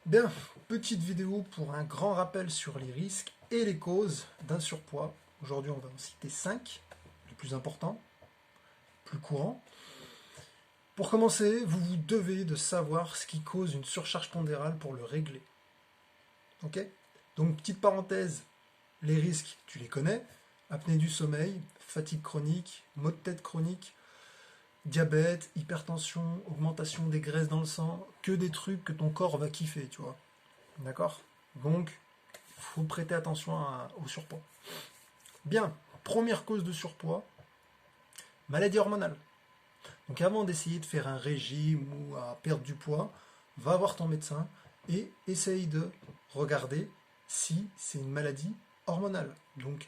Bien, petite vidéo pour un grand rappel sur les risques et les causes d'un surpoids. Aujourd'hui, on va en citer 5, les plus importants, plus courants. Pour commencer, vous devez de savoir ce qui cause une surcharge pondérale pour le régler. Ok? Donc, petite parenthèse, les risques, tu les connais. Apnée du sommeil, fatigue chronique, maux de tête chronique, diabète, hypertension, augmentation des graisses dans le sang, que des trucs que ton corps va kiffer, tu vois. D'accord? Donc, il faut prêter attention au surpoids. Bien, première cause de surpoids, maladie hormonale. Donc avant d'essayer de faire un régime ou à perdre du poids, va voir ton médecin et essaye de regarder si c'est une maladie hormonale. Donc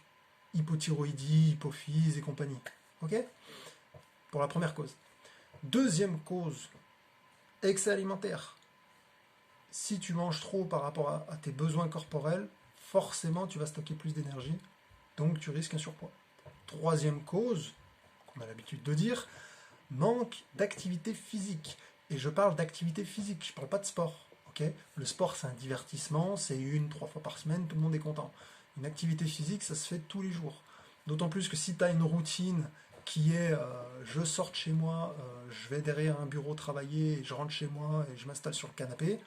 hypothyroïdie, hypophyse et compagnie. Ok? Pour la première cause. Deuxième cause, excès alimentaire. Si tu manges trop par rapport à tes besoins corporels, forcément tu vas stocker plus d'énergie, donc tu risques un surpoids. Troisième cause, qu'on a l'habitude de dire, manque d'activité physique. Et je parle d'activité physique, je ne parle pas de sport. Okay, le sport, c'est un divertissement, c'est 1-3 fois par semaine, tout le monde est content. Une activité physique, ça se fait tous les jours. D'autant plus que si tu as une routine qui est je sors de chez moi, je vais derrière un bureau travailler, et je rentre chez moi et je m'installe sur le canapé,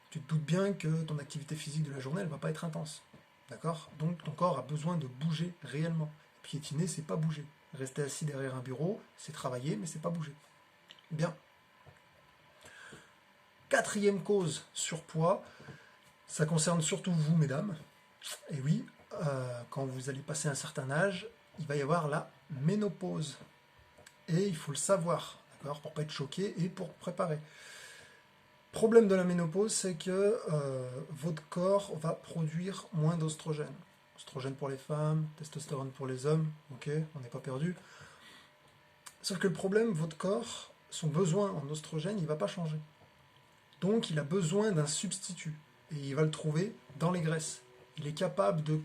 tu te doutes bien que ton activité physique de la journée, elle ne va pas être intense. D'accord? Donc ton corps a besoin de bouger réellement. Piétiner, c'est pas bouger. Rester assis derrière un bureau, c'est travailler, mais c'est pas bouger. Bien. Quatrième cause, surpoids. Ça concerne surtout vous, mesdames. Et oui, quand vous allez passer un certain âge, il va y avoir la ménopause. Et il faut le savoir, d'accord, pour pas être choqué et pour préparer. Problème de la ménopause, c'est que votre corps va produire moins d'oestrogène. Oestrogène pour les femmes, testostérone pour les hommes, ok, on n'est pas perdu. Sauf que le problème, votre corps, son besoin en oestrogène, il ne va pas changer. Donc il a besoin d'un substitut. Et il va le trouver dans les graisses. Il est capable de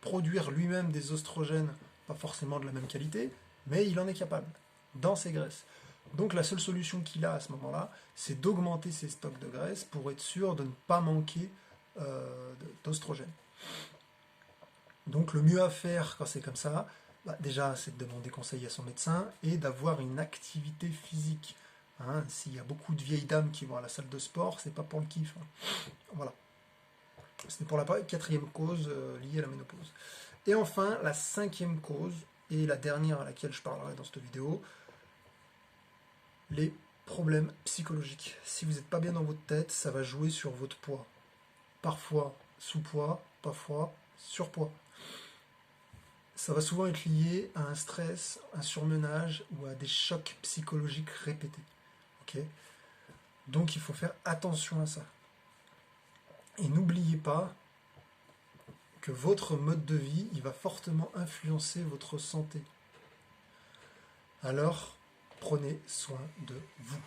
produire lui-même des oestrogènes, pas forcément de la même qualité, mais il en est capable, dans ses graisses. Donc la seule solution qu'il a à ce moment-là, c'est d'augmenter ses stocks de graisse pour être sûr de ne pas manquer d'oestrogène. Donc le mieux à faire quand c'est comme ça, déjà c'est de demander conseil à son médecin et d'avoir une activité physique. Hein, s'il y a beaucoup de vieilles dames qui vont à la salle de sport, c'est pas pour le kiff. Hein. Voilà. C'était pour la quatrième cause liée à la ménopause. Et enfin, la cinquième cause, et la dernière à laquelle je parlerai dans cette vidéo, les problèmes psychologiques. Si vous n'êtes pas bien dans votre tête, ça va jouer sur votre poids. Parfois sous-poids, parfois surpoids. Ça va souvent être lié à un stress, un surmenage ou à des chocs psychologiques répétés. Okay? Donc il faut faire attention à ça. Et n'oubliez pas que votre mode de vie, il va fortement influencer votre santé. Alors, prenez soin de vous.